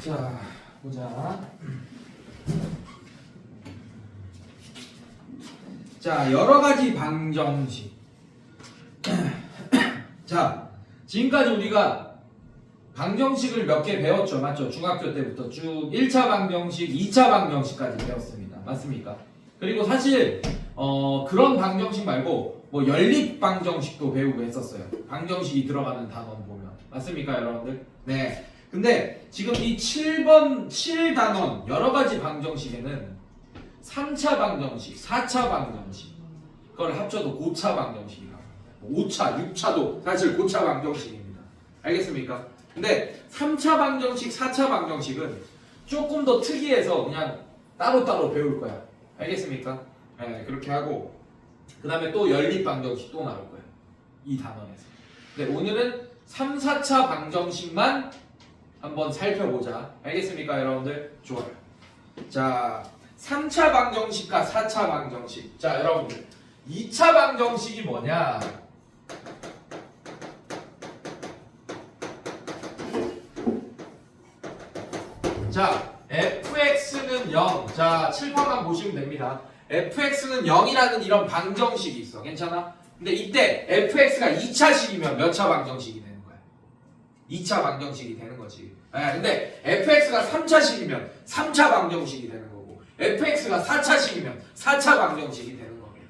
자, 보자. 자, 여러 가지 방정식. 자, 지금까지 우리가 방정식을 몇 개 배웠죠? 맞죠? 중학교 때부터 쭉 1차 방정식, 2차 방정식까지 배웠습니다. 맞습니까? 그리고 사실 그런 방정식 말고 뭐 연립 방정식도 배우고 했었어요. 방정식이 들어가는 단원 보면. 맞습니까, 여러분들? 네. 근데 지금 이 7번 7단원 여러 가지 방정식에는 3차 방정식, 4차 방정식 그걸 합쳐도 고차 방정식이라고. 5차, 6차도 사실 고차 방정식입니다. 알겠습니까? 근데 3차 방정식, 4차 방정식은 조금 더 특이해서 그냥 따로따로 배울 거야. 알겠습니까? 네, 그렇게 하고 그 다음에 또 연립 방정식 또 나올 거야. 이 단원에서. 네, 오늘은 3, 4차 방정식만 한번 살펴보자. 알겠습니까, 여러분들? 좋아요. 자, 3차 방정식과 4차 방정식. 자, 여러분들 2차 방정식이 뭐냐? 자, fx는 0. 자, 칠판만 보시면 됩니다. fx는 0이라는 이런 방정식이 있어. 괜찮아? 근데 이때 fx가 2차식이면 몇 차 방정식이 되는 거야? 2차 방정식이 되는 거지. 네, 근데 fx가 3차식이면 3차 방정식이 되는 거고 fx가 4차식이면 4차 방정식이 되는 거예요.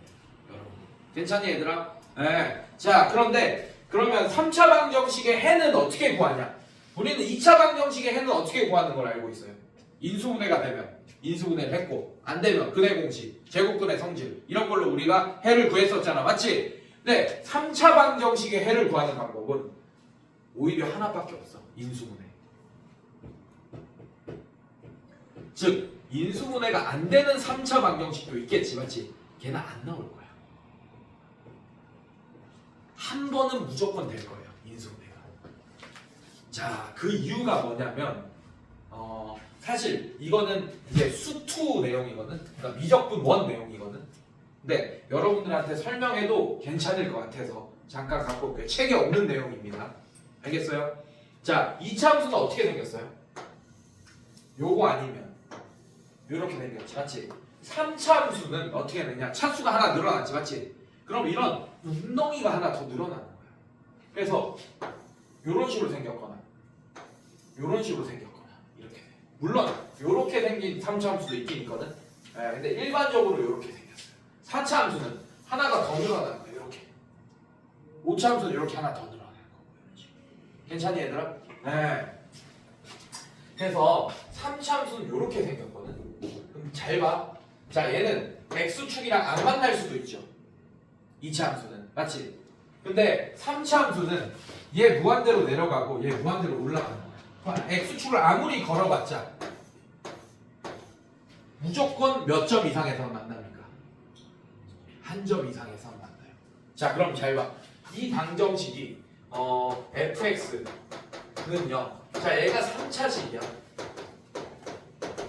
여러분. 괜찮니, 얘들아? 네. 자, 그런데 그러면 3차 방정식의 해는 어떻게 구하냐? 우리는 2차 방정식의 해는 어떻게 구하는 걸 알고 있어요. 인수분해가 되면 인수분해를 했고 안 되면 근해 공식, 제곱근의 성질 이런 걸로 우리가 해를 구했었잖아. 맞지? 근데 3차 방정식의 해를 구하는 방법은 오히려 하나밖에 없어. 인수분해. 즉 인수분해가 안 되는 3차 방정식도 있겠지. 맞지? 걔는 안 나올 거야. 한 번은 무조건 될 거예요. 인수분해가. 자, 그 이유가 뭐냐면 사실 이거는 이제 수투 내용이거든. 그러니까 미적분 원 내용이거든. 근데 여러분들한테 설명해도 괜찮을 것 같아서 잠깐 갖고 올게요. 책에 없는 내용입니다. 알겠어요? 자, 2차 함수는 어떻게 생겼어요? 요거 아니면 요렇게 생겼지. 맞지? 3차 함수는 어떻게 되냐? 차수가 하나 늘어났지. 맞지? 그럼 이런 운동이가 하나 더 늘어나는 거야. 그래서 요런 식으로 생겼거나 요런 식으로 생겼거나 이렇게 돼. 물론 요렇게 생긴 3차 함수도 있긴 있거든. 네, 근데 일반적으로 요렇게 생겼어요. 4차 함수는 하나가 더 늘어나는 거야. 요렇게. 5차 함수는 요렇게 하나 더 늘어나는 거고. 괜찮니, 얘들아? 네. 그래서 3차 함수는 요렇게 생겼거든. 그럼 잘 봐. 자, 얘는 x축이랑 안 만날 수도 있죠. 2차 함수는. 맞지? 근데 3차 함수는 얘 무한대로 내려가고 얘 무한대로 올라가는 거야. x축을 아무리 걸어봤자 무조건 몇 점 이상에서 만납니까? 한 점 이상에서 만나요. 자, 그럼 잘 봐. 이 방정식이 fx는 0. 자, 얘가 3차식이야.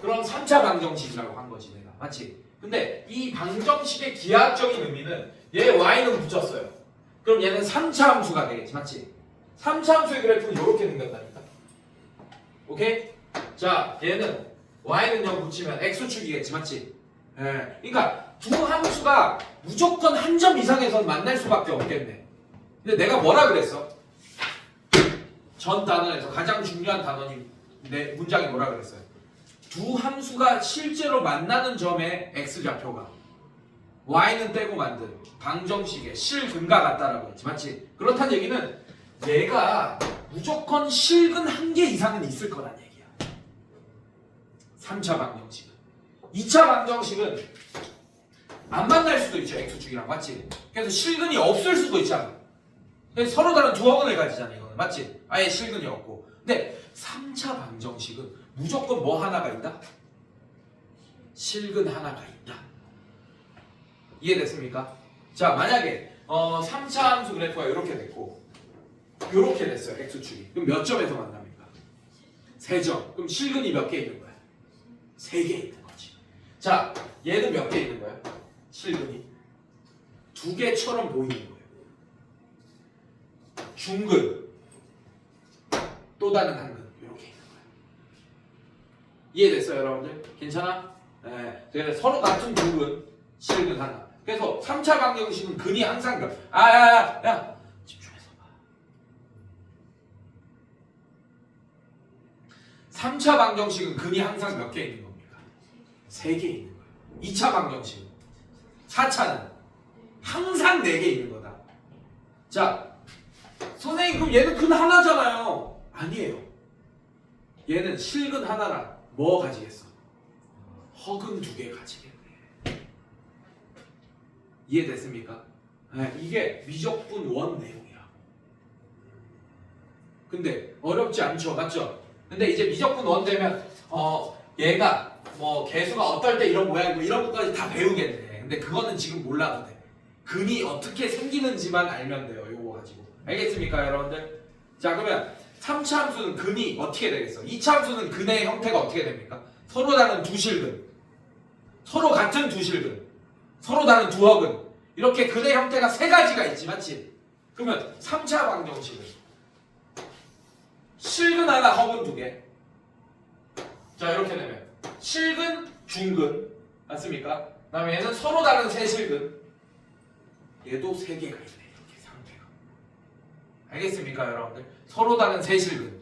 그럼 3차 방정식이라고 한 거지, 내가. 맞지? 근데 이 방정식의 기하학적인 의미는 얘 y는 붙였어요. 그럼 얘는 3차 함수가 되겠지. 맞지? 3차 함수의 그래프는 이렇게 생겼다니까. 오케이? 자, 얘는 y는 0 붙이면 x축이겠지. 맞지? 예. 그러니까 두 함수가 무조건 한 점 이상에서 만날 수밖에 없겠네. 근데 내가 뭐라 그랬어? 전 단원에서 가장 중요한 단원이 내 문장이 뭐라 그랬어요? 두 함수가 실제로 만나는 점의 x좌표가 y는 떼고 만든 방정식의 실근과 같다라고 했지. 맞지? 그렇다는 얘기는 얘가 무조건 실근 한 개 이상은 있을 거란 얘기야. 3차 방정식은. 2차 방정식은 안 만날 수도 있죠. x축이랑. 맞지? 그래서 실근이 없을 수도 있잖아. 서로 다른 두 어근을 가지잖아. 이거는. 맞지? 아예 실근이 없고. 근데 3차 방정식은 무조건 뭐 하나가 있다? 실근 하나가 있다. 이해됐습니까? 자, 만약에 3차 함수 그래프가 이렇게 됐고 이렇게 됐어요. x축이. 그럼 몇 점에서 만납니까? 3점. 그럼 실근이 몇 개 있는 거야? 3개 있는 거지. 자, 얘는 몇 개 있는 거야? 실근이 2개처럼 보이는 거예요. 중근 또 다른 한 근 이렇게 있는 거야. 이해됐어요, 여러분들? 괜찮아? 네. 그래서 서로 같은 굵은 실근 하나. 그래서 3차 방정식은 근이 항상 야 집중해서 봐. 3차 방정식은 근이 항상 몇 개 있는 겁니까? 3개 있는 거예요. 2차 방정식은 4차는 항상 4개 있는 거다. 자, 선생님 그럼 얘는 근 하나잖아요. 아니에요. 얘는 실근 하나랑 뭐 가지겠어? 허근 2개 가지겠네. 이해됐습니까? 네, 이게 미적분 원 내용이야. 근데 어렵지 않죠, 맞죠? 근데 이제 미적분 원 되면 얘가 뭐 개수가 어떨 때 이런 모양이고 이런 것까지 다 배우겠네. 근데 그거는 지금 몰라도 돼. 근이 어떻게 생기는지만 알면 돼요. 요거 가지고. 알겠습니까, 여러분들? 자, 그러면 3차 함수는 근이 어떻게 되겠어? 2차 함수는 근의 형태가 어떻게 됩니까? 서로 다른 두 실근, 서로 같은 두 실근, 서로 다른 두 허근. 이렇게 근의 형태가 3가지가 있지, 맞지? 그러면 3차 방정식은 실근 하나, 허근 2개. 자, 이렇게 되면 실근, 중근, 맞습니까? 그 다음에 얘는 서로 다른 세실근. 얘도 3개가 있네, 이렇게 상태가. 알겠습니까, 여러분들? 서로 다른 세실근.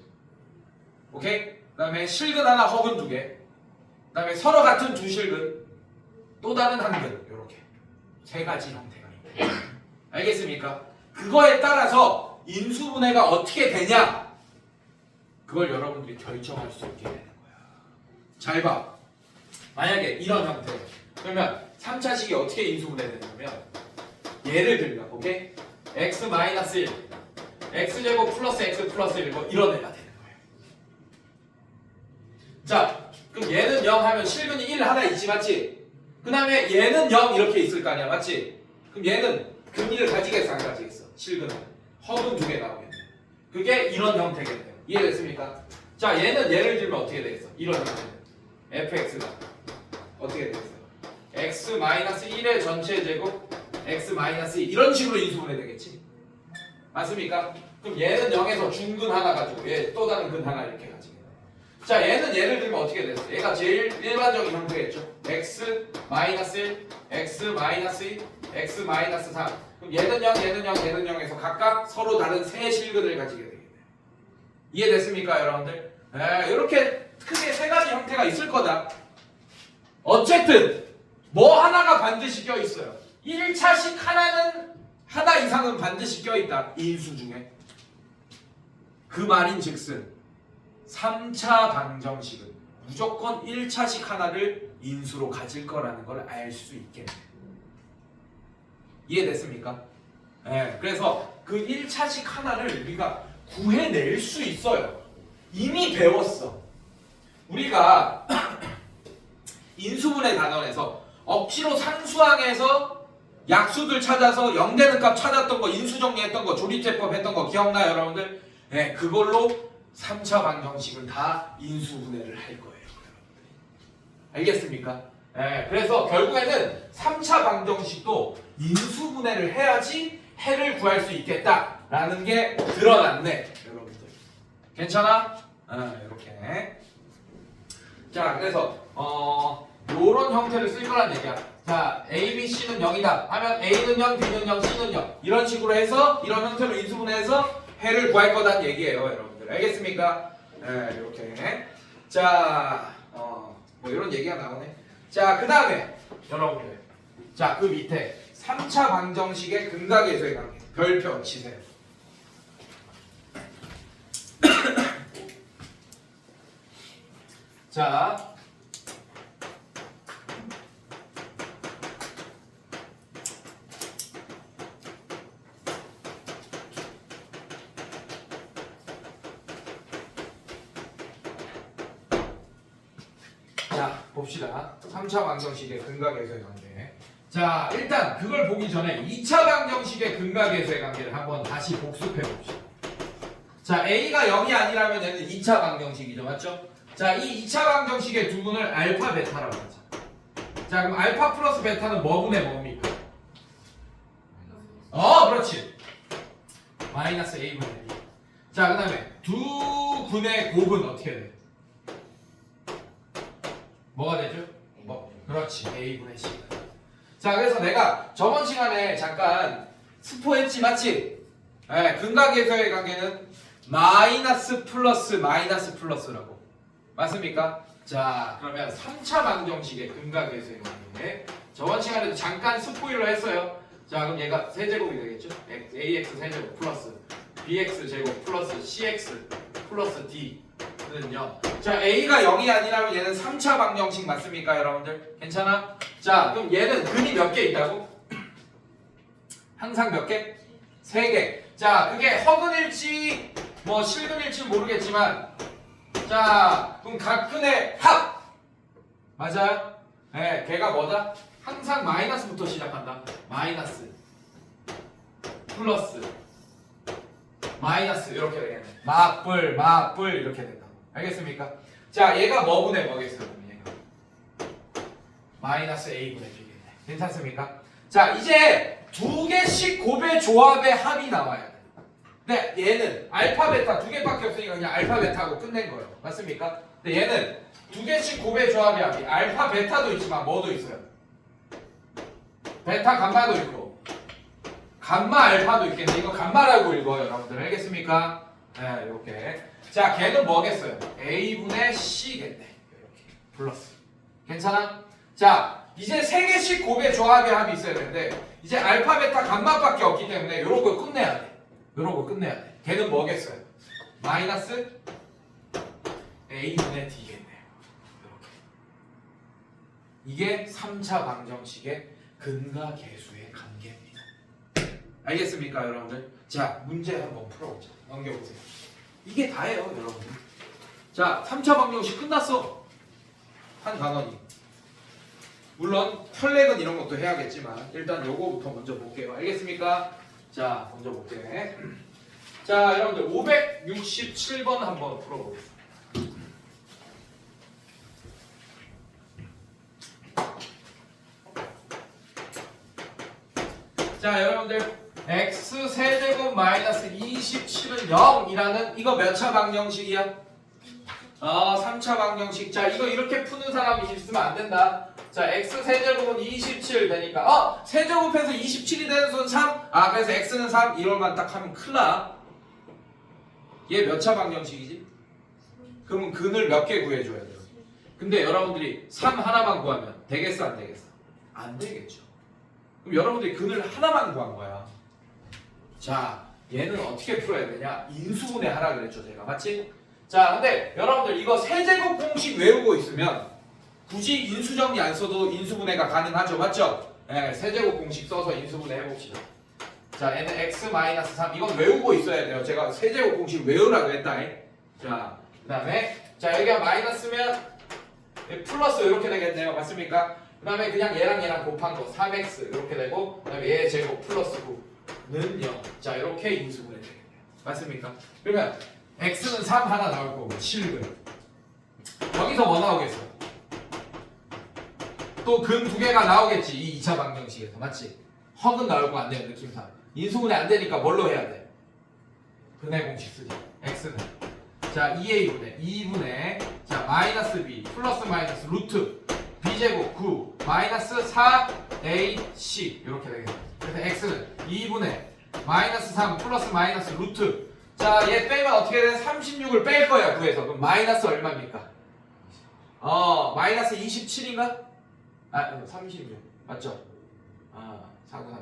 오케이? 그 다음에 실근 하나, 허근 2개. 그 다음에 서로 같은 두 실근, 또 다른 한 근. 이렇게 3가지 형태가 있네. 알겠습니까? 그거에 따라서 인수분해가 어떻게 되냐? 그걸 여러분들이 결정할 수 있게 되는 거야. 잘 봐. 만약에 이런 형태. 그러면 3차식이 어떻게 인수분해되냐면 예를 들면, 오케이? x-1, x제곱 플러스 x 플러스 1, 뭐 이런 애가 되는 거예요. 자, 그럼 얘는 0 하면 실근이 1 하나 있지, 맞지? 그 다음에 얘는 0 이렇게 있을 거 아니야, 맞지? 그럼 얘는 근위를 가지겠어, 안 가지겠어? 실근은 허근 2개 나오겠네. 그게 이런 형태겠네요. 이해됐습니까? 자, 얘는 예를 들면 어떻게 되겠어? 이런 형태는 fx가 어떻게 되겠어요? x-1의 전체 제곱 x-2 이런 식으로 인수분해 되겠지? 맞습니까? 그럼 얘는 0에서 중근 하나 가지고 얘 또 다른 근 하나 이렇게 가지고. 자, 얘는 예를 들면 어떻게 됐어? 얘가 제일 일반적인 형태겠죠? x-1, x-2, x-3. 그럼 얘는 0, 얘는 0, 얘는 0에서 각각 서로 다른 세 실근을 가지게 되겠네요. 이해됐습니까, 여러분들? 이렇게 크게 3가지 형태가 있을 거다. 어쨌든 뭐 하나가 반드시 껴있어요. 1차식 하나 이상은 반드시 껴있다. 인수 중에. 그 말인즉슨 3차 방정식은 무조건 1차식 하나를 인수로 가질 거라는 걸 알 수 있겠네. 이해됐습니까? 네, 그래서 그 1차식 하나를 우리가 구해낼 수 있어요. 이미 배웠어. 우리가 인수분해 단원에서 억지로 상수항에서 약수들 찾아서 0 되는 값 찾았던 거, 인수정리했던 거, 조립제법 했던 거 기억나요, 여러분들? 네, 그걸로 3차 방정식은 다 인수분해를 할 거예요, 여러분들. 알겠습니까? 네, 그래서 결국에는 3차 방정식도 인수분해를 해야지 해를 구할 수 있겠다라는 게 드러났네, 여러분들. 괜찮아? 이렇게. 자, 그래서 요런 형태를 쓸 거란 얘기야. 자, A, B, C는 0이다 하면 A는 0, B는 0, C는 0 이런 식으로 해서 이런 형태로 인수분해해서 해를 구할 거란 얘기예요, 여러분들. 알겠습니까? 네, 이렇게. 자, 뭐 이런 얘기가 나오네. 자, 그 다음에 여러분들, 자, 그 밑에 3차 방정식의 근각에서의 관계 별표 치세요. 자, 봅시다. 3차 방정식의 근각에서의 관계. 자, 일단 그걸 보기 전에 2차 방정식의 근각에서의 관계를 한번 다시 복습해 봅시다. 자, A가 0이 아니라면 얘는 2차 방정식이죠, 맞죠? 자, 이 2차 방정식의 두 분을 알파, 베타라고 하자. 자, 그럼 알파 플러스 베타는 뭐분의 뭡니까? 그렇지. 마이너스 A분의 B. 자, 그 다음에 두 근의 곱은 어떻게 돼? 뭐가 되죠? 그렇지. A분의 C가. 자, 그래서 내가 저번 시간에 잠깐 스포했지, 맞지? 네, 근각에서의 관계는 마이너스 플러스 마이너스 플러스라고. 맞습니까? 자, 그러면 3차 방정식의 근각에서의 관계. 저번 시간에도 잠깐 스포일러 했어요. 자, 그럼 얘가 세제곱이 되겠죠? ax 세제곱 플러스 bx 제곱 플러스 cx 플러스 d는요. 자, a가 0이 아니라면 얘는 3차 방정식 맞습니까, 여러분들? 괜찮아? 자, 그럼 얘는 근이 몇 개 있다고? 항상 몇 개? 3개. 자, 그게 허근일지 뭐 실근일지 모르겠지만, 자, 그럼 각 근의 합 맞아요? 네, 걔가 뭐다? 항상 마이너스부터 시작한다. 마이너스 플러스 마이너스 이렇게 되겠네. 맞불 이렇게 된다. 알겠습니까? 자, 얘가 뭐분의 뭐겠어요? 그럼 얘가 마이너스 a분의 b겠네. 괜찮습니까? 자, 이제 두 개씩 곱의 조합의 합이 나와야 돼. 근데 얘는 알파 베타 두 개밖에 없으니까 그냥 알파 베타하고 끝낸 거예요. 맞습니까? 근데 얘는 두 개씩 곱의 조합의 합이 알파 베타도 있지만 뭐도 있어요? 베타 감마도 있고 감마 알파도 있겠네. 이거 감마라고 읽어요, 여러분들. 알겠습니까? 네, 이렇게. 자, 걔는 뭐겠어요? a분의 c겠네. 이렇게 플러스. 괜찮아? 자, 이제 세 개씩 곱의 조합의 합이 있어야 되는데 이제 알파 베타 감마밖에 없기 때문에 요런 거 끝내야 돼. 요런 거 끝내야 돼. 걔는 뭐겠어요? 마이너스 a분의 d겠네요. 이렇게. 이게 3차 방정식의 근과 계수의 관계입니다. 알겠습니까, 여러분들? 자, 문제 한번 풀어보자. 넘겨보세요. 이게 다예요, 여러분들. 자, 3차 방정식 끝났어. 한 단원이. 물론 혈렉은 이런 것도 해야겠지만 일단 요거부터 먼저 볼게요. 알겠습니까? 자, 먼저 볼게요. 자, 여러분들 567번 한번 풀어보겠습니다. 자, 여러분들 x 세제곱 마이너스 27은 0이라는 이거 몇 차 방정식이야? 3차 방정식. 자, 이거 이렇게 푸는 사람이 있으면 안 된다. 자, x 세제곱은 27 되니까 세제곱해서 27이 되는 수는 3. 그래서 x는 3 이걸만 딱 하면 큰일 나. 얘 몇 차 방정식이지? 그러면 근을 몇 개 구해줘야 돼요? 근데 여러분들이 3 하나만 구하면 되겠어, 안 되겠어? 안 되겠죠. 그럼 여러분들이 근을 하나만 구한 거야. 자, 얘는 어떻게 풀어야 되냐? 인수분해 하라 그랬죠, 제가. 맞지? 자, 근데 여러분들 이거 세제곱 공식 외우고 있으면 굳이 인수정리 안 써도 인수분해가 가능하죠. 맞죠? 네, 세제곱 공식 써서 인수분해 해봅시다. 자, 얘는 x-3 이건 외우고 있어야 돼요. 제가 세제곱 공식 외우라고 했다. 자, 그 다음에 자, 여기가 마이너스면 플러스 이렇게 되겠네요. 맞습니까? 그 다음에 그냥 얘랑 곱한 거 3x 이렇게 되고 그 다음에 얘 제곱 플러스 9는 0. 자, 이렇게 인수분해 되겠네요. 맞습니까? 그러면 x는 3 하나 나올 거고 7근 여기서 뭐 나오겠어? 또 근 두 개가 나오겠지. 이 2차 방정식에서. 맞지? 허근 나올 거 안 돼요. 느낌상. 인수분해 안 되니까 뭘로 해야 돼? 근의 공식 쓰지. x는 자 2a분의 2분의 자 마이너스 b 플러스 마이너스 루트 b제곱 9 마이너스 4ac 이렇게 되겠네. 그래서 x는 2분의 마이너스 3 플러스 마이너스 루트 자 얘 빼면 어떻게 돼? 36을 뺄 거야 구해서. 그럼 마이너스 얼마입니까? 마이너스 27인가? 36 맞죠?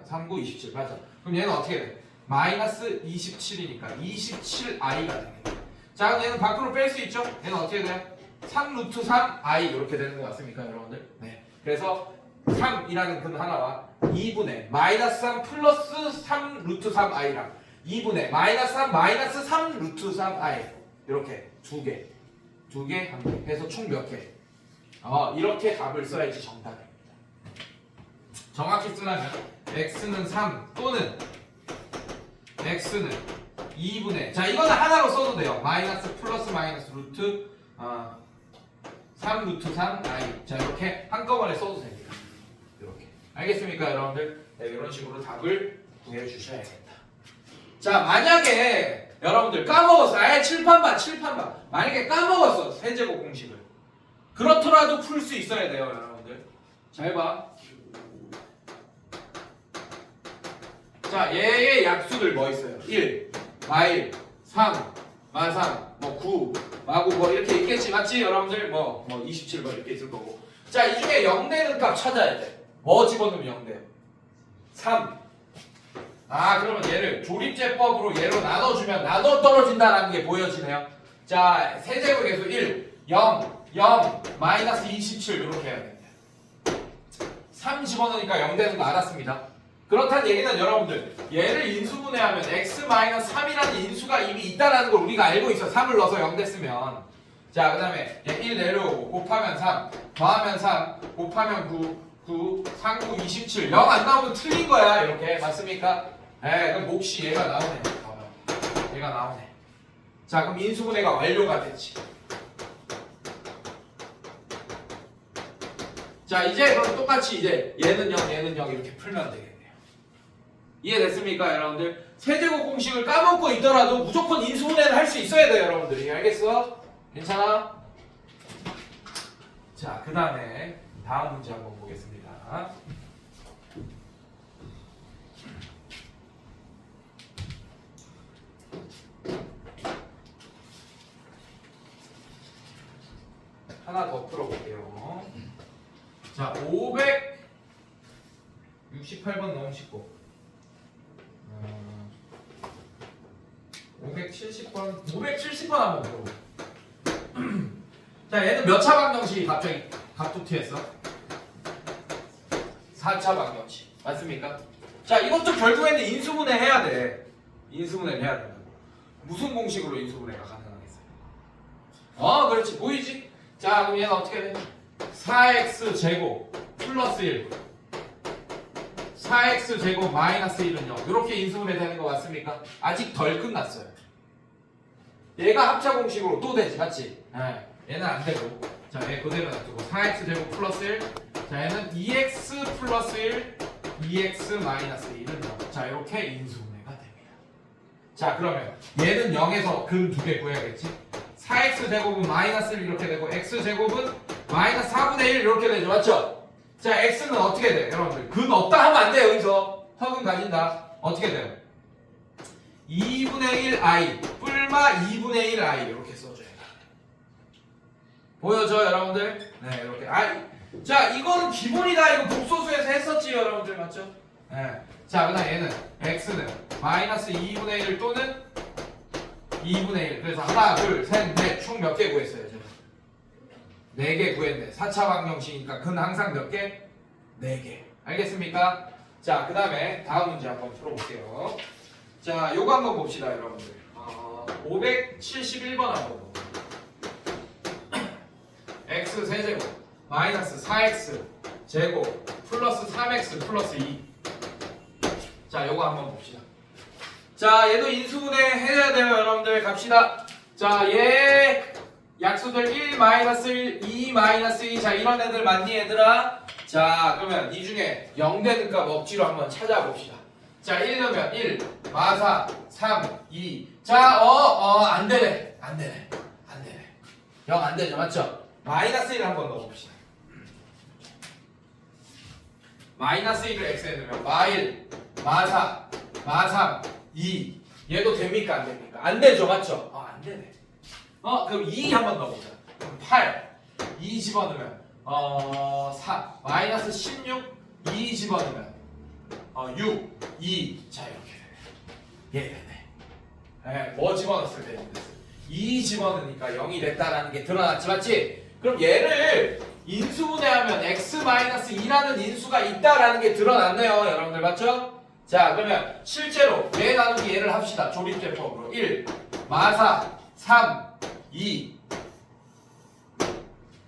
39 27 맞죠? 그럼 얘는 어떻게 돼? 마이너스 27이니까 27i가 됩니다. 자 그럼 얘는 밖으로 뺄 수 있죠? 얘는 어떻게 돼요? 3 루트 3i 이렇게 되는 것 같습니까 여러분들? 네. 그래서 3이라는 근 하나와 2분의 마이너스 3 플러스 3 루트 3i랑 2분의 마이너스 3 마이너스 3 루트 3i 이렇게 두 개 한 개 해서 총 몇 개? 이렇게 답을 써야지 정답입니다. 정확히 쓰려면 x는 3 또는 x는 2분의 자 이거는 하나로 써도 돼요. 마이너스 플러스 마이너스 루트 3 루트 3i 자 이렇게 한꺼번에 써도 됩니다. 이렇게 알겠습니까 여러분들? 네, 이런 식으로 답을 구해주셔야겠다. 자 만약에 여러분들 까먹었어. 칠판 봐 만약에 까먹었어 세제곱 공식을 그렇더라도 풀 수 있어야 돼요, 여러분들. 잘 봐. 자, 얘의 약수들 뭐 있어요? 1, 마일, 3, 마삼, 뭐 9, 마구 뭐 이렇게 있겠지, 맞지? 여러분들 뭐 27 뭐 이렇게 있을 거고. 자, 이 중에 0 되는 값 찾아야 돼. 뭐 집어넣으면 0 돼요? 3. 아, 그러면 얘를 조립제법으로 얘로 나눠주면 나눠 떨어진다라는 게 보여지네요. 자, 세제곱계수 1, 0, 0, 마이너스 27 이렇게 해야 됩니다. 3 집어넣으니까 0 되는 거 알았습니다. 그렇다는 얘기는 여러분들 얘를 인수분해하면 x-3이라는 인수가 이미 있다는 걸 우리가 알고 있어. 3을 넣어서 0 됐으면. 자, 그 다음에 1 내려오고 곱하면 3, 더하면 3, 곱하면 9, 3, 9, 27. 0 안 나오면 틀린 거야. 이렇게 맞습니까? 그럼 몫이 얘가 나오네. 봐봐요. 얘가 나오네. 자, 그럼 인수분해가 완료가 됐지. 자, 이제 그럼 똑같이 이제 얘는 0, 얘는 0 이렇게 풀면 되겠네요. 이해됐습니까, 여러분들? 세제곱 공식을 까먹고 있더라도 무조건 인수분해를 할 수 있어야 돼요, 여러분들이. 알겠어? 괜찮아? 자, 그 다음에 다음 문제 한번 보겠습니다. 하나 더 풀어볼게요. 자, 568번 너무 쉽고 570번 한번 풀어볼게요. 자, 얘는 몇 차 방정식이 갑자기 갑툭튀했어? 4차 방정식 맞습니까? 자, 이것도 결국에는 인수분해 해야 돼. 인수분해를 해야 된다고. 무슨 공식으로 인수분해가 가능하겠어요? 그렇지, 보이지? 자, 그럼 얘는 어떻게 돼? 4x 제곱 플러스 1 4x 제곱 마이너스 1은 0 이렇게 인수분해 되는 거 맞습니까? 아직 덜 끝났어요. 얘가 합차 공식으로 또 되지, 맞지? 얘는 안 되고. 자, 얘 그대로 놔두고 4x 제곱 플러스 1. 자, 얘는 2x 플러스 1, 2x 마이너스 1은 0. 자, 이렇게 인수분해가 됩니다. 자, 그러면 얘는 0에서 근 두 개 구해야겠지? 4x 제곱은 마이너스 1 이렇게 되고 x 제곱은 마이너스 4분의 1 이렇게 되죠, 맞죠? 자, x는 어떻게 돼, 여러분들? 근 없다 하면 안 돼요, 여기서. 허근 가진다. 어떻게 돼요? 2분의 1 i 뿔마 2분의 1 i 이렇게 써줘야 돼. 보여줘, 여러분들? 네, 이렇게. 자, 이거는 기본이다. 이거 복소수에서 했었지, 여러분들, 맞죠? 네. 자, 그다음 얘는 x는 마이너스 2분의 1 또는 2분의 1. 그래서 하나, 둘, 셋, 넷, 총 몇 개 구했어요, 제가? 4개 구했네. 4차 방정식이니까 근 항상 몇 개? 4개. 알겠습니까? 자, 그 다음에 다음 문제 한번 풀어볼게요. 자, 요거 한번 봅시다, 여러분들. 571번 한번 볼게요. x 세제곱 마이너스 4x 제곱 플러스 3x 플러스 2. 자, 요거 한번 봅시다. 자, 얘도 인수분해 해야 돼요, 여러분들. 갑시다. 자, 얘 약수들 1, 마이너스 1, 2, 마이너스 2. 자, 이런 애들 맞니, 얘들아? 자, 그러면 이 중에 0 되는 값 억지로 한번 찾아봅시다. 자, 1 넣으면 1, 마사, 3, 2. 자, 안 되네. 안 되네. 0 안 되죠, 맞죠? 마이너스 1을 한번 넣어봅시다. 마이너스 1을 x에 넣으면 마1, 마4, 마3, 2. 얘도 됩니까, 안 됩니까? 안 되죠, 맞죠? 안 되네. 그럼 2 한번 넣어보자. 그럼 8, 2 집어넣으면 4, 마이너스 16, 2 집어넣으면 6, 2. 자, 이렇게 되네. 얘 되네. 뭐 집어넣었을 때 2 집어넣으니까 0이 됐다라는 게 드러났지, 맞지? 그럼 얘를 인수분해하면 x-2라는 인수가 있다라는 게 드러났네요, 여러분들 맞죠? 자, 그러면 실제로 얘 나누기 얘를 합시다. 조립제법으로 1, 마사, 3, 2.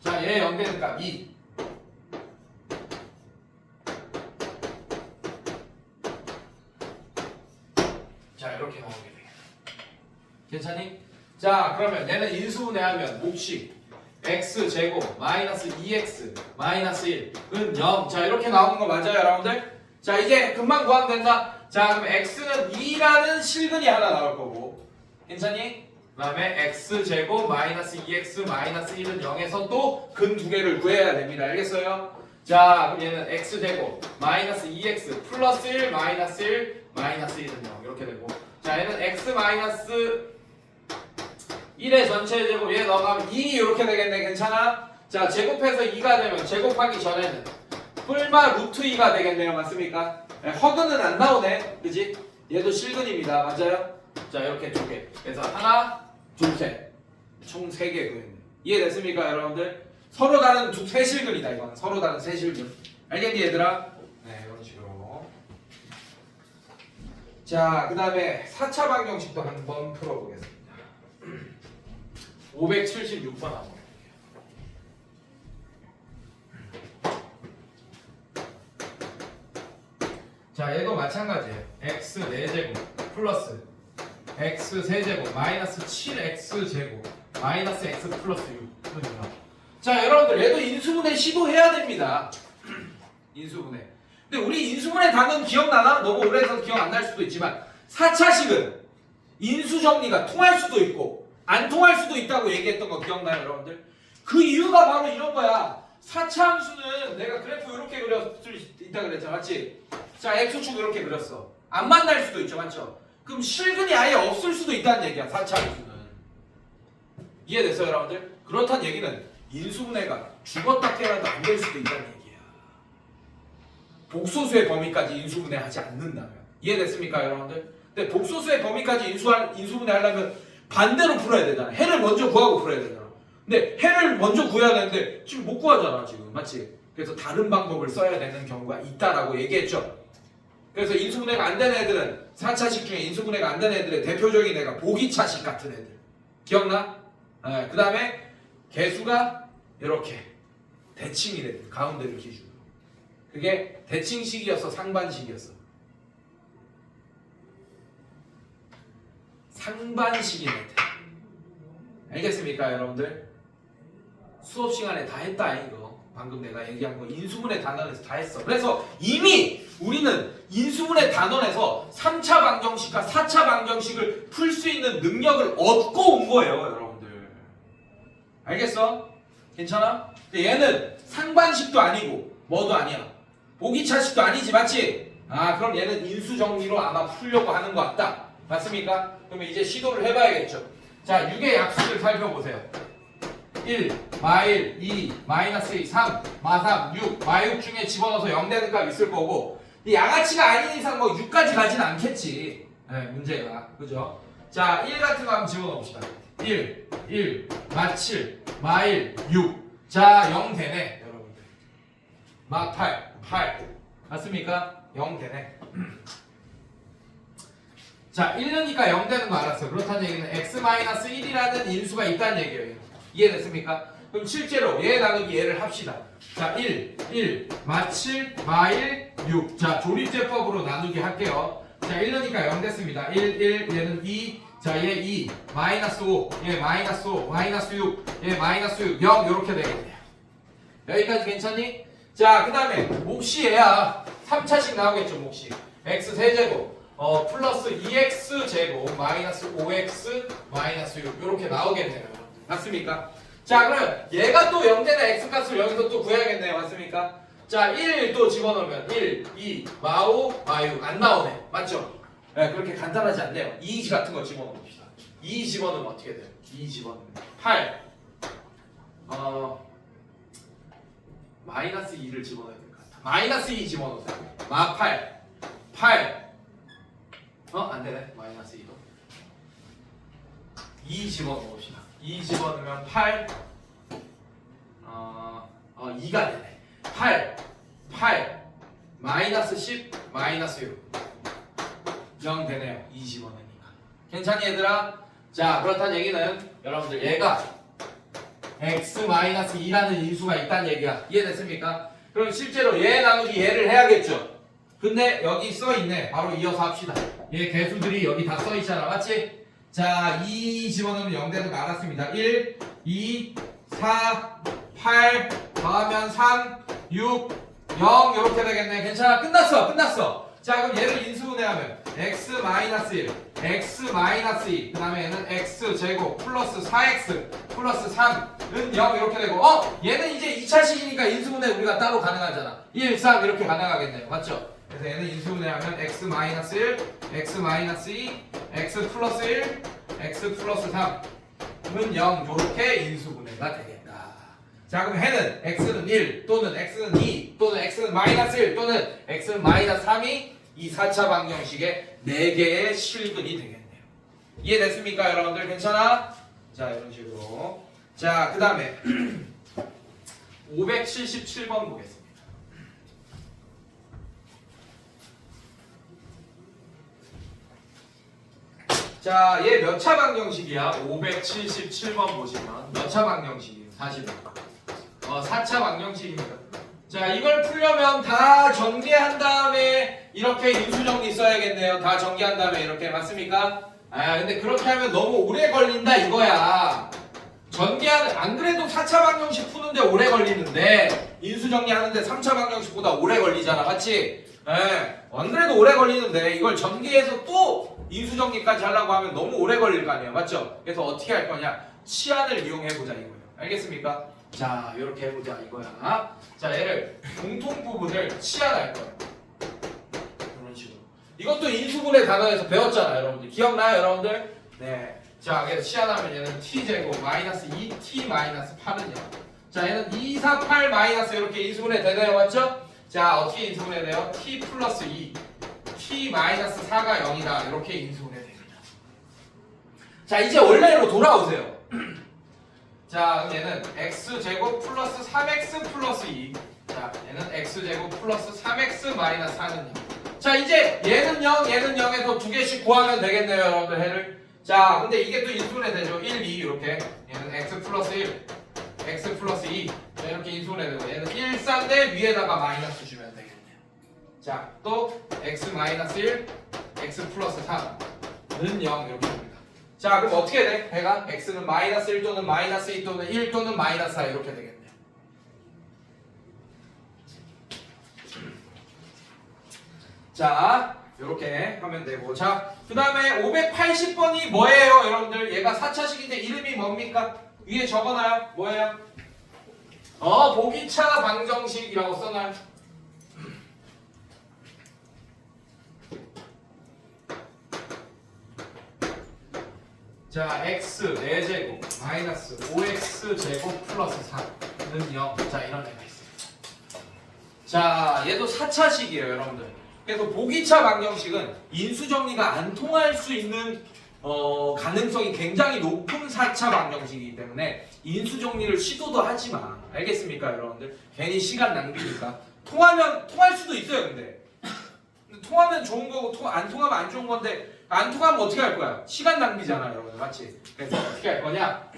자, 얘 0 되는 값 2. 자, 이렇게 나오게 되겠다. 괜찮니? 자, 그러면 얘는 인수분해하면 몫이 x제곱 마이너스 2x 마이너스 1은 0. 자, 이렇게 나오는 거 맞아요, 여러분들? 자, 이제 금방 구하면 된다. 자, 그럼 x는 2라는 실근이 하나 나올 거고. 괜찮니? 그 다음에 x제곱 마이너스 2x 마이너스 1은 0에서 또 근 두 개를 구해야 됩니다. 알겠어요? 자, 그럼 얘는 x제곱 마이너스 2x 플러스 1 마이너스 1 마이너스 1은 0 이렇게 되고, 자 얘는 x 마이너스 1의 전체 제곱 얘 넣어가면 2 이렇게 되겠네. 괜찮아? 자, 제곱해서 2가 되면 제곱하기 전에는 뿔마 루트 2가 되겠네요. 맞습니까? 네, 허근은 안 나오네. 그지? 얘도 실근입니다. 맞아요? 자, 이렇게 두 개. 그래서 하나, 둘, 셋. 총 3개 구했네. 이해됐습니까, 여러분들? 서로 다른 세 실근이다, 이거는. 서로 다른 세 실근. 알겠니, 얘들아? 네, 이런 식으로. 자, 그 다음에 4차 방정식도 한번 풀어보겠습니다. 576번 한번. 자, 얘도 마찬가지예요. x 4제곱 플러스 x 세제곱 마이너스 7x 제곱 마이너스 x 플러스 6. 자, 여러분들 얘도 인수분해 시도해야 됩니다. 인수분해. 근데 우리 인수분해 단원 기억나나? 너무 오래해서 기억 안 날 수도 있지만 4차식은 인수정리가 통할 수도 있고 안 통할 수도 있다고 얘기했던 거 기억나요, 여러분들? 그 이유가 바로 이런 거야. 4차 함수는 내가 그래프 이렇게 그렸을 수 있다 그랬잖아, 맞지? 자, x축 이렇게 그렸어. 안 만날 수도 있죠, 맞죠? 그럼 실근이 아예 없을 수도 있다는 얘기야, 4차 함수는. 이해됐어요, 여러분들? 그렇다는 얘기는 인수분해가 죽었다 깨어나도 안 될 수도 있다는 얘기야. 복소수의 범위까지 인수분해하지 않는다면. 이해됐습니까, 여러분들? 근데 복소수의 범위까지 인수분해하려면 반대로 풀어야 되잖아. 해를 먼저 구하고 풀어야 되잖아. 근데 해를 먼저 구해야 되는데 지금 못 구하잖아, 지금. 맞지? 그래서 다른 방법을 써야 되는 경우가 있다라고 얘기했죠. 그래서 인수분해가 안 되는 애들은 4차식 중에 인수분해가 안 되는 애들의 대표적인 애가 보기차식 같은 애들. 기억나? 네, 그 다음에 개수가 이렇게 대칭이래. 가운데를 기준으로. 그게 대칭식이었어, 상반식이었어? 상반식인 애들. 알겠습니까, 여러분들? 수업 시간에 다 했다, 이거. 방금 내가 얘기한 거 인수분해 단원에서 다 했어. 그래서 이미 우리는 인수분해 단원에서 3차 방정식과 4차 방정식을 풀 수 있는 능력을 얻고 온 거예요, 여러분들. 알겠어? 괜찮아? 근데 얘는 상반식도 아니고 뭐도 아니야. 보기차식도 아니지, 맞지? 아, 그럼 얘는 인수정리로 아마 풀려고 하는 것 같다. 맞습니까? 그러면 이제 시도를 해봐야겠죠. 자, 6의 약수를 살펴보세요. 1, 마1, 2, 마이너스 2, 3, 마3, 6, 마6 중에 집어넣어서 0 되는 값 있을 거고, 양아치가 아닌 이상 뭐 6까지 가진 않겠지. 네, 문제가. 그죠? 자, 1 같은 거 한번 집어넣읍시다. 1, 마7, 마1, 6. 자, 0 되네, 여러분들. 마8, 8. 맞습니까? 0 되네. 자, 1이니까 0 되는 거 알았어. 그렇다는 얘기는 x-1이라는 인수가 있다는 얘기예요. 이해됐습니까? 그럼 실제로 얘 나누기 얘를 합시다. 자, 1, 마7, 마1, 6. 자, 조립제법으로 나누기 할게요. 자, 1이니까 0 됐습니다. 1, 얘는 2. 자, 얘 2, 마이너스 5, 얘 마이너스 5, 마이너스 6, 얘 마이너스 6, 0 이렇게 되겠네요. 여기까지 괜찮니? 자, 그 다음에 몫이 얘야. 3차식 나오겠죠, 몫이. x 세제곱 플러스 2x 제곱 마이너스 5x 마이너스 6 이렇게 나오겠네요. 맞습니까? 자, 그럼 얘가 또 0되는 x값을 여기서 또 구해야겠네요. 맞습니까? 자, 1 또 집어넣으면 1, 2, 마5, 마6 안 나오네. 맞죠? 네, 그렇게 간단하지 않네요. 2 같은 거 집어넣읍시다. 2 집어넣으면 어떻게 돼요? 2 집어넣으면 8 마이너스 2를 집어넣어야 될 것 같아. 마이너스 2 집어넣으세요. 마8 8 안 되네. 마이너스 2도 2 집어넣읍시다. 2 집어넣으면 8 2가 되네. 8 마이너스 10 마이너스 6 0 되네요. 2 집어넣으니까. 괜찮니, 얘들아? 자, 그렇다는 얘기는 여러분들 얘가 x-2라는 인수가 있다는 얘기야. 이해됐습니까? 그럼 실제로 얘 나누기 얘를 해야겠죠. 근데 여기 써있네. 바로 이어서 합시다. 얘 개수들이 여기 다 써있잖아. 맞지? 자, 2 집어넣으면 0 되는 거 알았습니다. 1, 2, 4, 8 더하면 3, 6, 0 이렇게 되겠네. 괜찮아? 끝났어. 자, 그럼 얘를 인수분해하면 x 마이너스 1, x 마이너스 2, 그 다음에 얘는 x 제곱 플러스 4x 플러스 3은 0 이렇게 되고 얘는 이제 2차식이니까 인수분해 우리가 따로 가능하잖아. 1, 3 이렇게 가능하겠네요. 맞죠? 그래서 얘는 인수분해하면 x 마이너스 1, x 마이너스 2, x 플러스 1, x 플러스 3은 0 이렇게 인수분해가 되겠다. 자 그럼 해는 x는 1 또는 x는 2 또는 x는 마이너스 1 또는 x는 마이너스 3이 이 4차 방정식의 4개의 실근이 되겠네요. 이해됐습니까 여러분들? 괜찮아? 자 이런 식으로. 자 그 다음에 577번 보겠습니다. 자 얘 몇 차 방정식이야? 577번 보시면 몇 차 방정식이에요? 4차 방정식입니다. 자 이걸 풀려면 다 전개한 다음에 이렇게 인수정리 써야겠네요. 다 전개한 다음에 이렇게 맞습니까? 근데 그렇게 하면 너무 오래 걸린다 이거야. 전개하는 안 그래도 4차 방정식 푸는데 오래 걸리는데 인수정리하는데 3차 방정식보다 오래 걸리잖아. 맞지? 안 그래도 오래 걸리는데 이걸 전개해서 또 인수정리까지 하려고 하면 너무 오래 걸릴 거 아니에요. 맞죠? 그래서 어떻게 할 거냐? 치안을 이용해보자 이거예요. 알겠습니까? 자 이렇게 해보자 이거야. 자 얘를 공통 부분을 치환할 거야. 이런 식으로. 이것도 인수분해 단어에서 배웠잖아요 여러분들. 기억나요 여러분들? 네. 자 그래서 치환하면 얘는 t제곱 마이너스 2t 마이너스 8은 0. 자 얘는 2, 4, 8 마이너스 이렇게 인수분해 되네요. 맞죠? 자 어떻게 인수분해 돼요? t 플러스 2 t 마이너스 4가 0이다 이렇게 인수분해 됩니다. 자 이제 원래로 돌아오세요. 자 그럼 얘는 x제곱 플러스 3x 플러스 2. 자 얘는 x제곱 플러스 3x 마이너스 4는 0. 자 이제 얘는 0 얘는 0에서 두 개씩 구하면 되겠네요 여러분들 해를. 자 근데 이게 또 인수분해 되죠. 1, 2 이렇게. 얘는 x 플러스 1 x 플러스 2 자, 이렇게 인수분해 되고 얘는 1, 3대 위에다가 마이너스 주면 되겠네요. 자 또 x 마이너스 1 x 플러스 3는 0 이렇게 됩니다. 자 그럼 어떻게 돼? 배가 x는 마이너스 1 또는 마이너스 2 또는 1 또는 마이너스 4 이렇게 되겠네요. 자 이렇게 하면 되고 자 그 다음에 580번이 뭐예요 여러분들? 얘가 4차식인데 이름이 뭡니까? 위에 적어놔요. 뭐예요? 보기차 방정식이라고 써놔요. 자 x 4제곱 마이너스 5x 제곱 플러스 4는 0. 자 이런 애가 있어요. 자 얘도 4차식이에요 여러분들. 그래서 보기차 방정식은 인수정리가 안 통할 수 있는 가능성이 굉장히 높은 4차 방정식이기 때문에 인수정리를 시도도 하지 마. 알겠습니까 여러분들? 괜히 시간 낭비니까. 통할 수도 있어요 근데 통하면 좋은 거고 안 통하면 안 좋은 건데 안 통하면 어떻게 할 거야? 시간 낭비잖아 여러분. 맞지? 그래서 어떻게 할 거냐?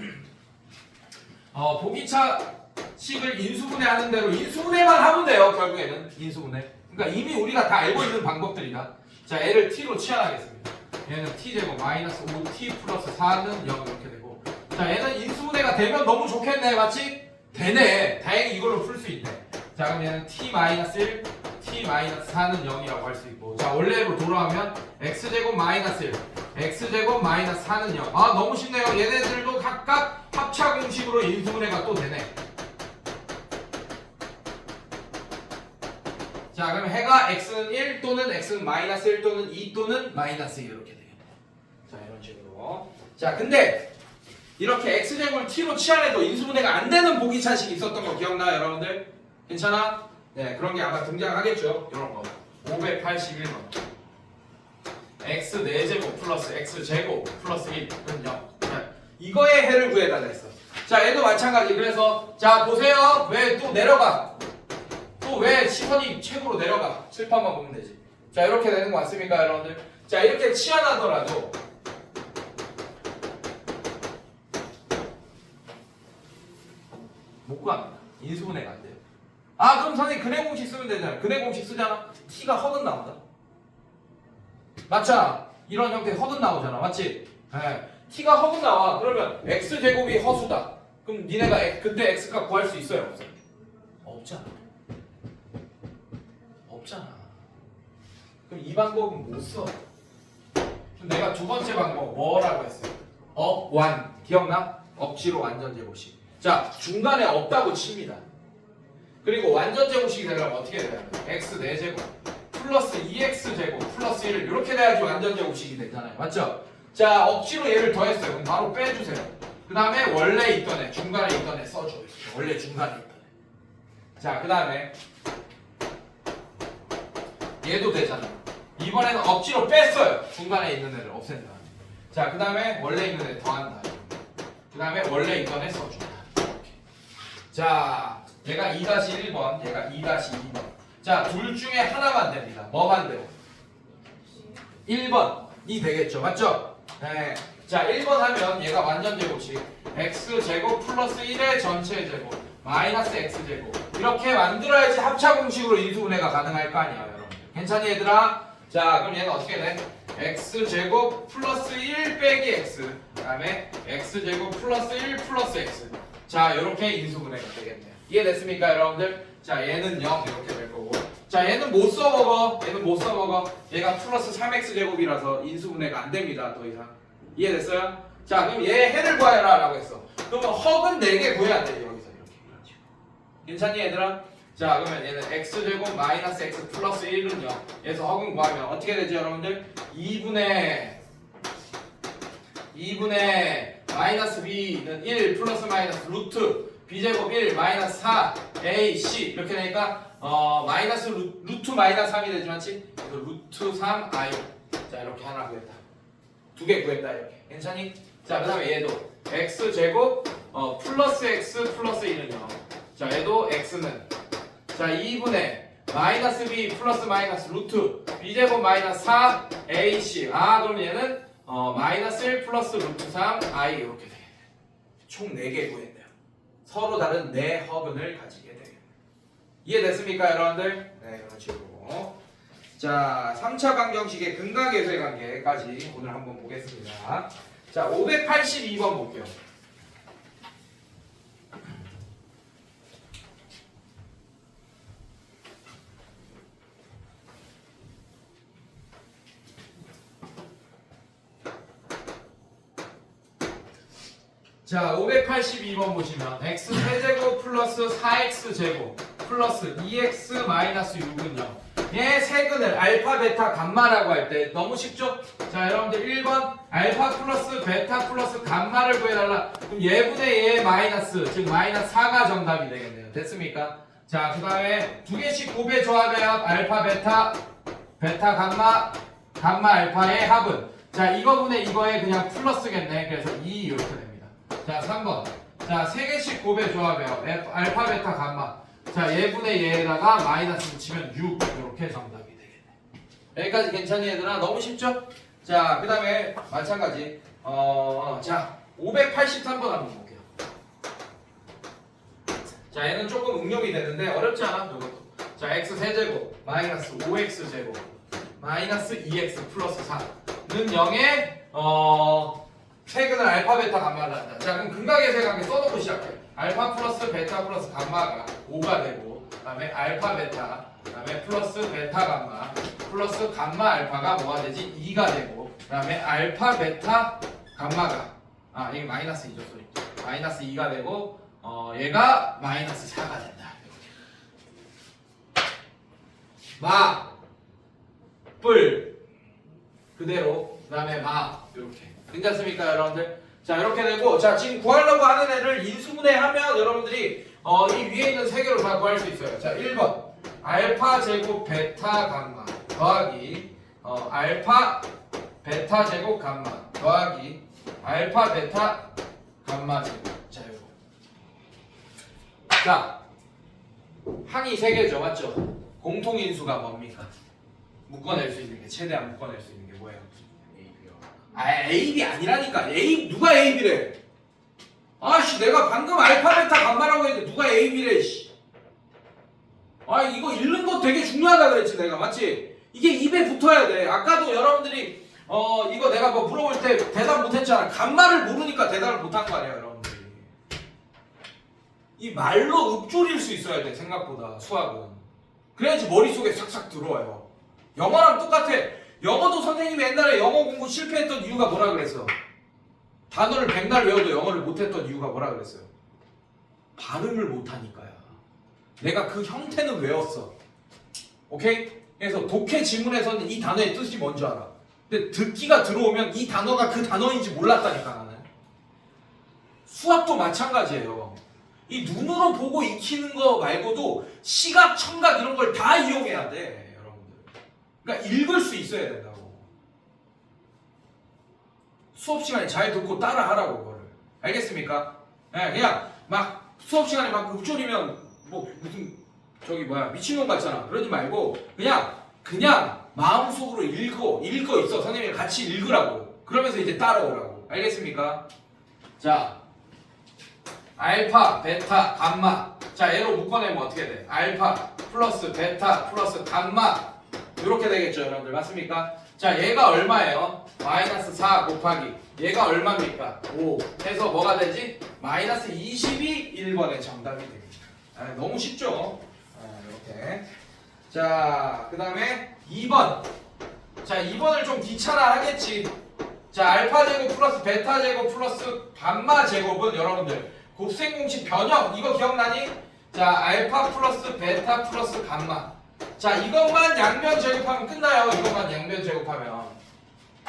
보기차식을 인수분해하는 대로 인수분해만 하면 돼요 결국에는. 인수분해. 그러니까 이미 우리가 다 알고 있는 방법들이다. 자 얘를 t로 치환하겠습니다. 얘는 t제곱 마이너스 5t 플러스 4는 0 이렇게 되고 자 얘는 인수분해가 되면 너무 좋겠네. 맞지? 되네. 다행히 이걸로 풀 수 있네. 자 그럼 얘는 t 마이너스 1 t 마이너스 4는 0이라고 할 수 있고 자 원래로 돌아오면 x제곱 마이너스 1 x제곱 마이너스 4는 0. 너무 쉽네요. 얘네들도 각각 합차 공식으로 인수분해가 또 되네. 자 그럼 해가 x는 1 또는 x는 마이너스 1 또는 2 또는 마이너스 2 이렇게 되겠네요. 자 이런 식으로. 자 근데 이렇게 x제곱을 t로 치환해도 인수분해가 안 되는 보기차식이 있었던 거 기억나요 여러분들? 괜찮아? 네 그런 게 아마 등장하겠죠. 이런 거 581번 x 4제곱 플러스 x제곱 플러스 1은 0. 자, 이거의 해를 구해달라 했어. 자 얘도 마찬가지. 그래서 자 보세요. 왜 또 내려가? 또 왜 시선이 최고로 내려가? 칠판만 보면 되지. 자 이렇게 되는 거 맞습니까 여러분들? 자 이렇게 치환하더라도 못 구합니다. 인수분해가 안 돼요. 그럼 선생님 근해 공식 쓰면 되잖아요. 근해 공식 쓰잖아. t가 허든 나온다. 맞잖아. 이런 형태의 허든 나오잖아. 맞지? 네. t가 허든 나와. 그러면 x제곱이 허수다. 그럼 니네가 그때 x값 구할 수 있어요? 없어요? 없잖아. 없잖아. 그럼 이 방법은 못 써. 내가 두 번째 방법 뭐라고 했어요? 완 기억나? 억지로 완전 제곱식. 자 중간에 없다고 칩니다. 그리고 완전 제곱식이 되려면 어떻게 돼야 돼요? x 4제곱 플러스 2x 제곱 플러스 1 이렇게 돼야지 완전 제곱식이 되잖아요. 맞죠? 자 억지로 얘를 더했어요. 그럼 바로 빼주세요. 그 다음에 원래 있던 애 중간에 있던 애 써줘. 원래 중간에 있던 애. 자 그 다음에 얘도 되잖아. 이번에는 억지로 뺐어요. 중간에 있는 애를 없앤다. 자 그 다음에 원래 있는 애 더한다. 그 다음에 원래 있던 애 써준다. 이렇게. 자 얘가 2-1번, 얘가 2-2번. 자, 둘 중에 하나만 됩니다. 뭐만 돼요? 1번이 되겠죠. 맞죠? 네. 자, 1번 하면 얘가 완전 제곱식. x제곱 플러스 1의 전체 제곱 마이너스 x제곱. 이렇게 만들어야지 합차 공식으로 인수분해가 가능할 거 아니에요, 여러분. 괜찮니, 얘들아? 자, 그럼 얘는 어떻게 돼? x제곱 플러스 1 빼기 x. 그 다음에 x제곱 플러스 1 플러스 x. 자, 이렇게 인수분해가 되겠네요. 이해됐습니까, 여러분들? 자, 얘는 0 이렇게 될 거고. 자, 얘는 못 써먹어. 얘는 못 써먹어. 얘가 플러스 3x제곱이라서 인수분해가 안 됩니다, 더 이상. 이해됐어요? 자, 그럼 얘 해를 구하여라 라고 했어. 그러면 허근 4개 구해야 돼, 여기서 이렇게. 괜찮니, 얘들아? 자, 그러면 얘는 x제곱 마이너스 x 플러스 1은 0. 얘에서 허근 구하면 어떻게 되죠, 여러분들? 2분의 마이너스 b는 1 플러스 마이너스 루트 b제곱 1 마이너스 4 ac 이렇게 되니까 마이너스 루트 마이너스 3이 되지 않지? 그래서 루트 3i. 자 이렇게 하나 구했다. 두 개 구했다 이렇게. 괜찮니? 자 그 다음에 얘도 x제곱 플러스 x 플러스 1은 0. 자 얘도 x는 자 2분의 마이너스 b 플러스 마이너스 루트 b제곱 마이너스 4 ac. 아 그럼 얘는 마이너스 1 플러스 루트 3i 이렇게 되겠네. 총 4개 구했네요. 서로 다른 4허근을 가지게 되겠네요. 이해됐습니까 여러분들? 네 그럼 지우고. 자 3차 방정식의 근각에서의 관계까지 오늘 한번 보겠습니다. 자 582번 볼게요. 자 582번 보시면 x 세제곱 플러스 4x제곱 플러스 2x 마이너스 6은 0. 얘 세근을 알파 베타 감마라고 할 때 너무 쉽죠? 자 여러분들 1번 알파 플러스 베타 플러스 감마를 구해달라. 그럼 얘분의 얘 마이너스 즉 마이너스 4가 정답이 되겠네요. 됐습니까? 자 그 다음에 두 개씩 곱의 조합의 합 알파 베타 베타 감마 감마 알파의 합은 자 이거분의 이거에 그냥 플러스겠네. 그래서 2 이렇게 됩니다. 자 3번 자 3개씩 곱의 조합의 합 알파 베타 감마 자 얘분의 얘에다가 마이너스 붙이면 6 이렇게 정답이 되겠네. 여기까지 괜찮니 얘들아? 너무 쉽죠? 자 그 다음에 마찬가지 자 583번 한번 볼게요. 자 얘는 조금 응용이 되는데 어렵지 않아 이것도. 자 x 세제곱 마이너스 5x 제곱 마이너스 2x 플러스 4는 0에 세근을 알파 베타 감마를 한다. 자 그럼 근각의 세관계 써놓고 시작해. 알파 플러스 베타 플러스 감마가 5가 되고 그 다음에 알파 베타 그 다음에 플러스 베타 감마 플러스 감마 알파가 뭐가 되지? 2가 되고 그 다음에 알파 베타 감마가 이게 마이너스 2죠 소리. 마이너스 2가 되고 얘가 마이너스 4가 된다. 마 뿔 그대로 그 다음에 마 이렇게 괜찮습니까 여러분들? 자 이렇게 되고 자 지금 구하려고 하는 애를 인수분해하면 여러분들이 이 위에 있는 세 개로 다 구할 수 있어요. 자 1번 알파 제곱 베타 감마 더하기 알파 베타 제곱 감마 더하기 알파 베타 감마 제곱. 자 이거 자 항이 세 개죠 맞죠? 공통인수가 뭡니까? 묶어낼 수 있는 게 최대한 묶어낼 수 있는 게 뭐예요? AB이 아니라니까. 누가 AB래? 아씨 내가 방금 알파 베타 감마라고 했는데 누가 AB래 씨. 이거 읽는 거 되게 중요하다 그랬지 내가 맞지? 이게 입에 붙어야 돼. 아까도 여러분들이 이거 내가 뭐 물어볼 때 대답 못했잖아. 감마를 모르니까 대답을 못한 거 아니야 여러분들이. 이 말로 읊조릴 수 있어야 돼 생각보다 수학은. 그래야지 머릿속에 싹싹 들어와요. 영어랑 똑같아. 영어도 선생님이 옛날에 영어 공부 실패했던 이유가 뭐라 그랬어? 단어를 백날 외워도 영어를 못했던 이유가 뭐라 그랬어요? 발음을 못하니까야. 내가 그 형태는 외웠어. 오케이? 그래서 독해 지문에서는 이 단어의 뜻이 뭔지 알아. 근데 듣기가 들어오면 이 단어가 그 단어인지 몰랐다니까 나는. 수학도 마찬가지예요. 이 눈으로 보고 익히는 거 말고도 시각, 청각 이런 걸 다 이용해야 돼, 여러분들. 그러니까 읽을 수 있어야 된다고. 수업 시간에 잘 듣고 따라 하라고 그거를. 알겠습니까? 네, 그냥 막 수업 시간에 막 읊조리면 뭐 무슨 저기 뭐야 미친놈 같잖아. 그러지 말고 그냥 마음속으로 읽어 있어. 선생님이 같이 읽으라고. 그러면서 이제 따라오라고. 알겠습니까? 자, 알파, 베타, 감마. 자, 얘로 묶어내면 어떻게 돼? 알파 플러스 베타 플러스 감마. 이렇게 되겠죠, 여러분들. 맞습니까? 자, 얘가 얼마예요? 마이너스 4 곱하기 얘가 얼마입니까? 5 해서 뭐가 되지? 마이너스 20이 1번의 정답이 되겠죠. 너무 쉽죠? 이렇게. 자, 그 다음에 2번. 자, 2번을 좀 귀찮아 하겠지. 자, 알파 제곱 플러스 베타 제곱 플러스 감마 제곱은 여러분들 곱셈 공식 변형 이거 기억나니? 자, 알파 플러스 베타 플러스 감마. 자, 이것만 양면 제곱하면 끝나요. 이것만 양면 제곱하면.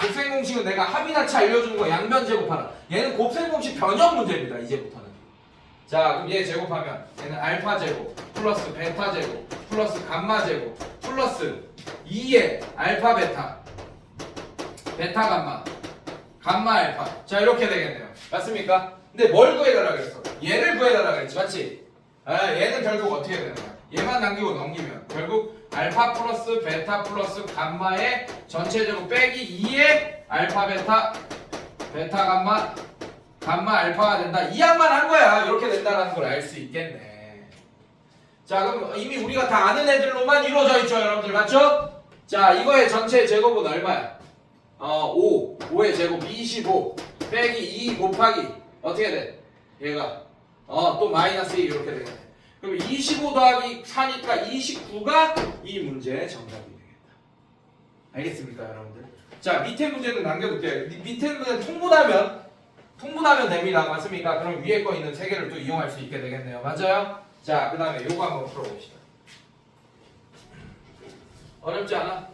곱셈 공식은 내가 합이나 차 알려주는 거 양면 제곱하라. 얘는 곱셈 공식 변형 문제입니다. 이제부터는. 자, 그럼 얘 제곱하면 얘는 알파 제곱 플러스 베타 제곱 플러스 감마 제곱 플러스 2의 알파 베타 베타 감마 감마 알파. 자, 이렇게 되겠네요. 맞습니까? 근데 뭘 구해달라 그랬어? 얘를 구해달라 그랬지. 맞지? 얘는 결국 어떻게 되는 거야? 얘만 남기고 넘기면 결국 알파 플러스 베타 플러스 감마의 전체 제곱 빼기 2의 알파 베타 베타 감마 감마 알파가 된다. 이 양만 한 거야. 이렇게 된다는 걸 알 수 있겠네. 자, 그럼 이미 우리가 다 아는 애들로만 이루어져 있죠, 여러분들. 맞죠? 자, 이거의 전체 제곱은 얼마야? 5의 제곱 25 빼기 2 곱하기 어떻게 돼? 얘가 또 마이너스 2 이렇게 되겠네. 그럼 25 더하기 4니까 29가 이 문제의 정답이 되겠다. 알겠습니까, 여러분들? 자, 밑에 문제는 남겨둘게요. 밑에 문제는 통분하면 됩니다. 맞습니까? 그럼 위에 거 있는 세 개를 또 이용할 수 있게 되겠네요. 맞아요? 자, 그 다음에 요거 한번 풀어봅시다. 어렵지 않아?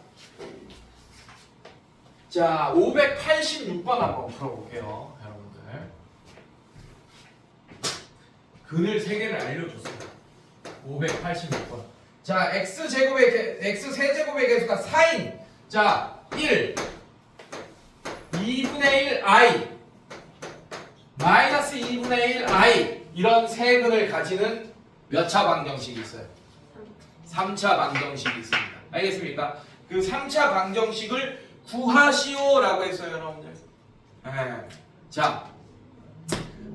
자, 586번 한번 풀어볼게요. 여러분들. 근을 세 개를 알려줬어요. 586번. 자, x세제곱의 개수가 4인. 자, 1 2분의 1 i 마이너스 2분의 1 i 이런 세 근을 가지는 몇 차 방정식이 있어요? 3차 방정식이 있습니다. 알겠습니까? 그 3차 방정식을 구하시오라고 했어요, 여러분들. 자,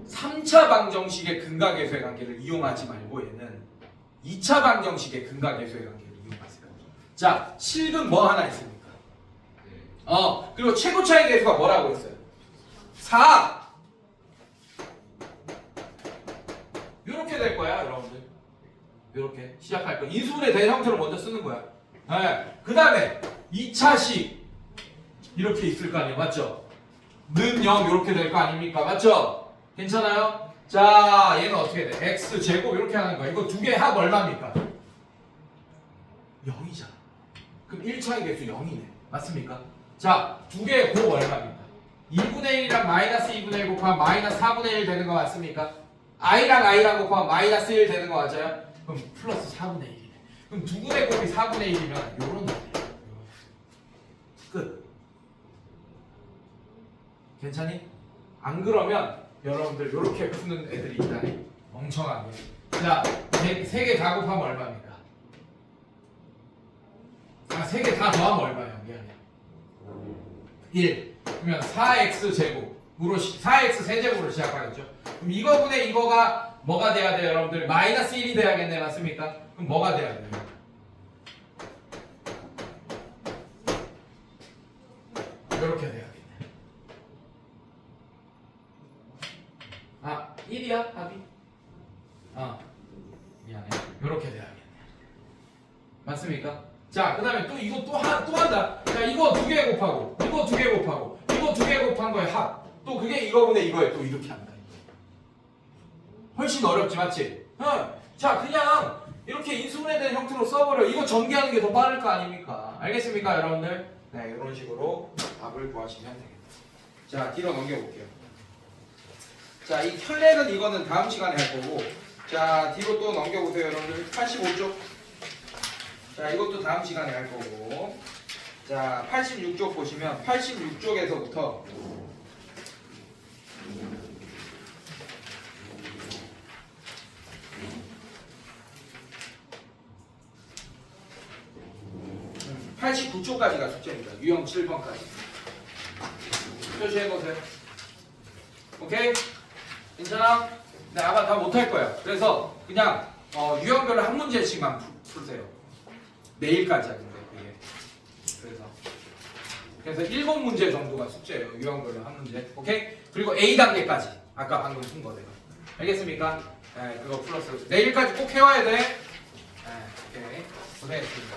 3차 방정식의 근각계수의 관계를 이용하지 말고 얘는 2차 방정식의 근각계수의 관계를 이용하세요. 자, 실근 뭐 하나 있습니까? 그리고 최고차의 계수가 뭐라고 했어요? 4. 이렇게 될 거야, 여러분들. 이렇게 시작할 거. 인수분해 된 형태로 먼저 쓰는 거야. 그 다음에 2차식 이렇게 있을 거 아니에요, 맞죠? 는 0 이렇게 될 거 아닙니까, 맞죠? 괜찮아요? 자, 얘는 어떻게 돼? x 제곱 이렇게 하는 거야. 이거 두 개 합 얼마입니까? 0이잖아. 그럼 1차의 개수 0이네. 맞습니까? 자, 두 개의 곱 얼마입니까? 2분의 1이랑 마이너스 2분의 1 곱하면 마이너스 4분의 1 되는 거 맞습니까? i랑 곱하면 마이너스 1 되는 거 맞아요? 그럼 플러스 4분의 1이네. 그럼 두 분의 곱이 4분의 1이면 요런 놈이에요. 끝. 괜찮니? 안 그러면 여러분들 요렇게 푸는 애들이 있다니. 멍청하게. 자, 세 개 다 곱하면 얼마입니까? 세 개 다 더하면 얼마예요? 미안해. 1. 그러면 4x 제곱으로 4x 세제곱으로 시작하겠죠. 그럼 이거분의 이거가 뭐가 돼야 돼요, 여러분들? 마이너스 1이 돼야겠네, 맞습니까? 그럼 뭐가 돼야 돼요? 이렇게 돼야겠네. 1이야 답이? 미안해. 이렇게 돼야겠네. 맞습니까? 자, 그 다음에 또 이거 또 한다. 자, 이거 2개 곱하고, 이거 2개 곱하고, 이거 2개 곱한 거의 합. 또 그게 이거분의 이거에 또 이렇게 한다. 훨씬 어렵지, 맞지? 응. 자, 그냥 이렇게 인수분해된 형태로 써버려. 이거 전개하는 게 더 빠를 거 아닙니까? 알겠습니까, 여러분들? 네, 이런 식으로 답을 구하시면 되겠다. 자, 뒤로 넘겨볼게요. 자, 이 혈렉은 이거는 다음 시간에 할 거고, 자, 뒤로 또 넘겨보세요, 여러분들. 85쪽. 자, 이것도 다음 시간에 할 거고, 자, 86쪽 보시면 86쪽에서부터 음, 89쪽까지가 숙제입니다. 유형 7번까지. 표시해보세요. 오케이? 괜찮아? 네, 아마 다 못할 거야. 그래서 그냥 유형별로 한 문제씩만 풀세요. 내일까지 하는데 이게. 그래서 7문제 정도가 숙제예요. 유형별로 한 문제. 오케이? 그리고 A단계까지. 아까 방금 푼 거 내가. 알겠습니까? 네, 그거 플러스. 내일까지 꼭 해와야 돼. 네, 오케이. 고생했습니다.